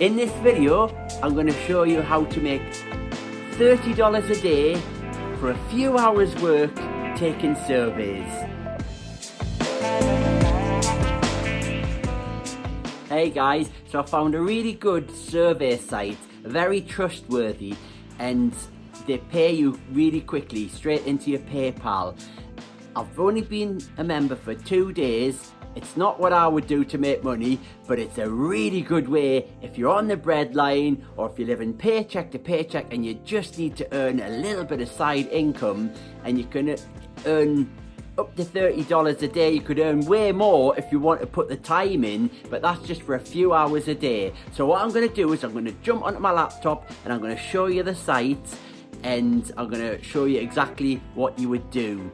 In this video, I'm going to show you how to make $30 a day for a few hours work taking surveys. Hey guys, so I found a really good survey site, very trustworthy, and they pay you really quickly straight into your PayPal. I've only been a member for 2 days. It's not what I would do to make money, but it's a really good way if you're on the breadline or if you're living paycheck to paycheck and you just need to earn a little bit of side income, and you can earn up to $30 a day. You could earn way more if you want to put the time in, but that's just for a few hours a day. So what I'm going to do is I'm going to jump onto my laptop and I'm going to show you the site, and I'm going to show you exactly what you would do.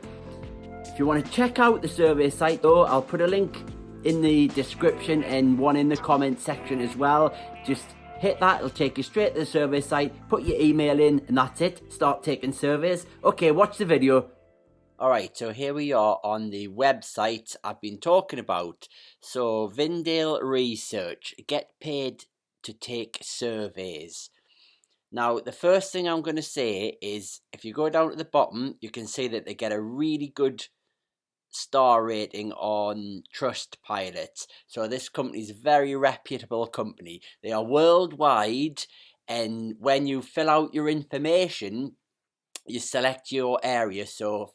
If you want to check out the survey site though, I'll put a link in the description and one in the comment section as well. Just hit that, it'll take you straight to the survey site, put your email in, and that's it. Start taking surveys. Okay, watch the video. Alright, so here we are on the website I've been talking about. So, Vindale Research, get paid to take surveys. Now, the first thing I'm going to say is, if you go down to the bottom, you can see that they get a really good star rating on Trustpilot. So this company is a very reputable company. They are worldwide, and when you fill out your information, you select your area. So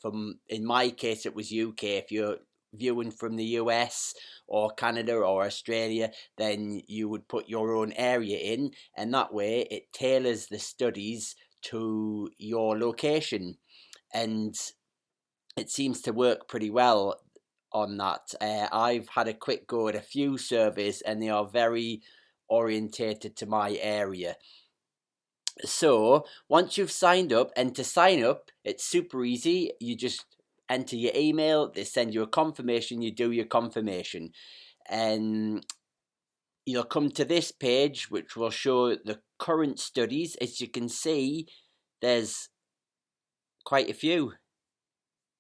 in my case it was UK. If you're viewing from the US or Canada or Australia, then you would put your own area in, and that way it tailors the studies to your location, and it seems to work pretty well on that. I've had a quick go at a few surveys and they are very orientated to my area. So once you've signed up, and to sign up, it's super easy. You just enter your email, they send you a confirmation, you do your confirmation, and you'll come to this page which will show the current studies. As you can see, there's quite a few.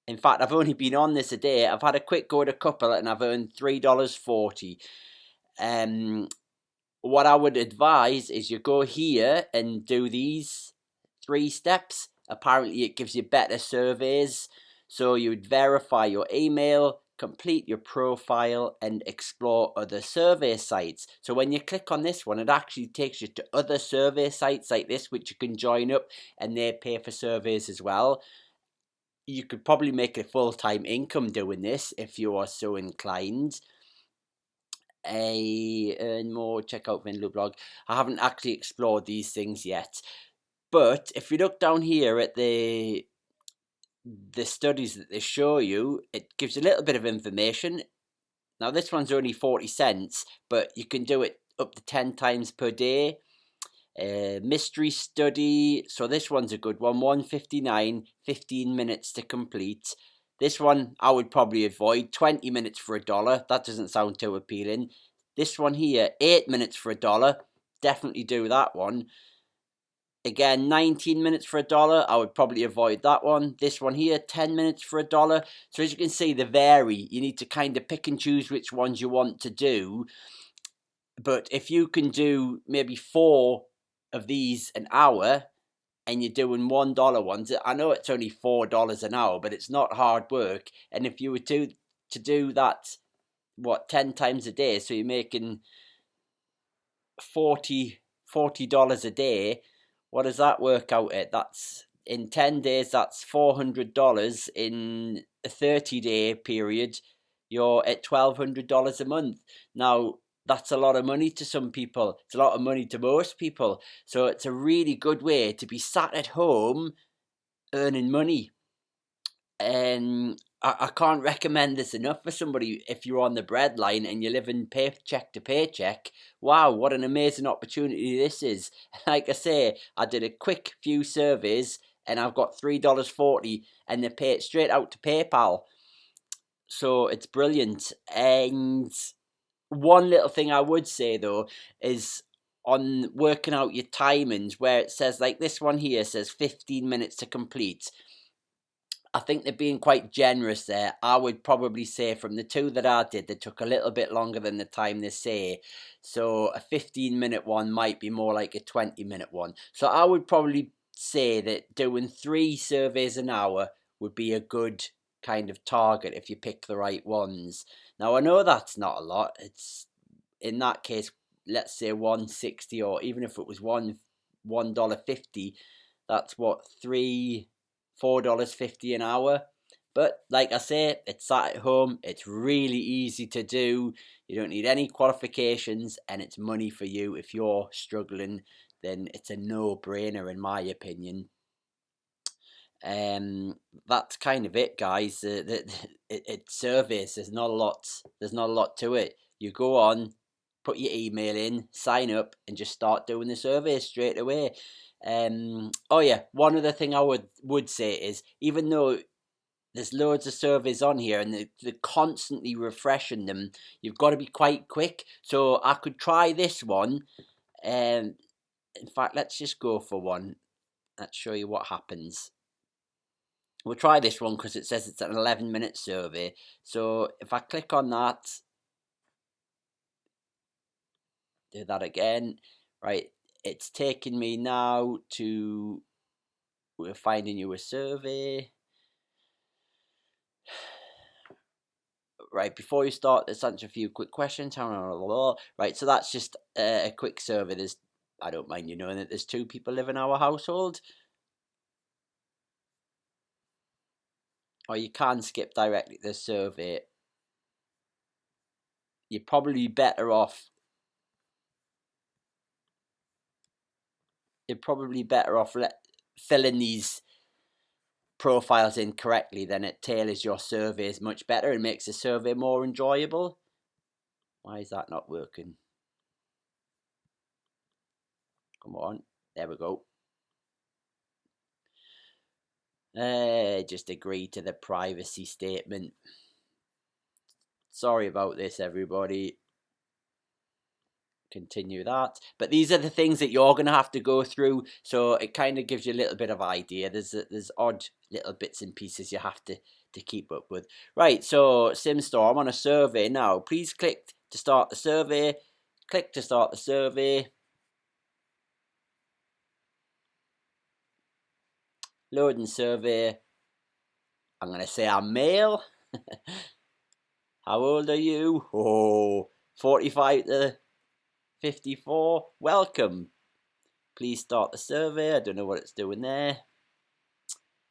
In fact, I've only been on this a day. I've had a quick go at a couple and I've earned $3.40. What I would advise is you go here and do these 3 steps. Apparently it gives you better surveys. So you would verify your email, complete your profile, and explore other survey sites. So when you click on this one, it actually takes you to other survey sites like this, which you can join up, and they pay for surveys as well. You could probably make a full-time income doing this if you are so inclined. And more, check out Vindale blog. I haven't actually explored these things yet, but if you look down here at the studies that they show you, it gives you a little bit of information. Now this one's only 40 cents, but you can do it up to 10 times per day. Mystery study, so this one's a good one, 159, 15 minutes to complete. This one I would probably avoid, 20 minutes for $1, that doesn't sound too appealing. This one here, 8 minutes for $1, definitely do that one. Again, 19 minutes for $1, I would probably avoid that one. This one here, 10 minutes for $1. So as you can see, they vary. You need to kind of pick and choose which ones you want to do. But if you can do maybe 4 of these an hour, and you're doing $1 ones, I know it's only $4 an hour, but it's not hard work. And if you were to do that, 10 times a day, so you're making $40 a day. What does that work out at? That's in 10 days, that's $400. In a 30-day period, you're at $1,200 a month. Now that's a lot of money to some people. It's a lot of money to most people. So it's a really good way to be sat at home earning money. And I can't recommend this enough for somebody. If you're on the breadline and you're living paycheck to paycheck, wow, what an amazing opportunity this is. Like I say, I did a quick few surveys and I've got $3.40, and they pay it straight out to PayPal. So it's brilliant. And one little thing I would say though is on working out your timings, where it says, like this one here says 15 minutes to complete. I think they're being quite generous there. I would probably say from the 2 that I did, they took a little bit longer than the time they say. So a 15-minute one might be more like a 20-minute one. So I would probably say that doing 3 surveys an hour would be a good kind of target if you pick the right ones. Now I know that's not a lot. It's, in that case, let's say $1.60, or even if it was $1.50, that's what, $4.50 an hour. But like I say, it's sat at home, it's really easy to do, you don't need any qualifications, and it's money for you. If you're struggling, then it's a no-brainer in my opinion. That's kind of it, guys. It surveys, there's not a lot to it. You go on, put your email in, sign up, and just start doing the surveys straight away. Oh yeah, one other thing I would say is, even though there's loads of surveys on here and they're constantly refreshing them, you've got to be quite quick. So I could try this one. In fact, let's just go for one. Let's show you what happens. We'll try this one because it says it's an 11-minute survey. So if I click on that, do that again, right, it's taking me now to, we're finding you a survey. Right, before you start, let's answer a few quick questions. Right, so that's just a quick survey. There's, I don't mind you knowing that there's 2 people live in our household. Or you can skip directly to the survey. You're probably better off. Filling these profiles in correctly, then it tailors your surveys much better and makes the survey more enjoyable. Why is that not working? Come on, there we go. Just agree to the privacy statement. Sorry about this, everybody. Continue that. But these are the things that you're going to have to go through, so it kind of gives you a little bit of idea. There's odd little bits and pieces you have to keep up with. Right, so SimStore, I'm on a survey now. Please click to start the survey. Click to start the survey. Loading survey. I'm going to say I'm male. How old are you? Oh, 45 to 54. Welcome. Please start the survey. I don't know what it's doing there.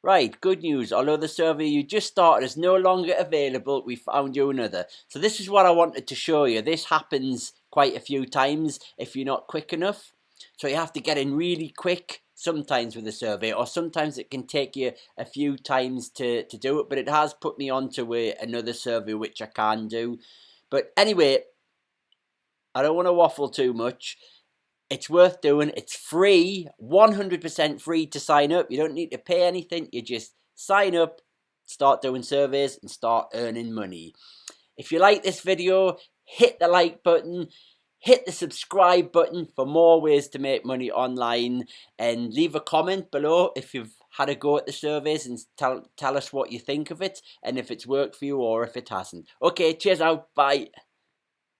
Right, good news. Although the survey you just started is no longer available, we found you another. So this is what I wanted to show you. This happens quite a few times if you're not quick enough. So you have to get in really quick sometimes with a survey, or sometimes it can take you a few times to do it. But it has put me onto another survey which I can do. But anyway, I don't want to waffle too much. It's worth doing. It's free, 100% free to sign up. You don't need to pay anything. You just sign up, start doing surveys, and start earning money. If you like this video, hit the like button, hit the subscribe button for more ways to make money online, and leave a comment below if you've had a go at the surveys, and tell us what you think of it and if it's worked for you or if it hasn't. Okay, cheers out. Bye.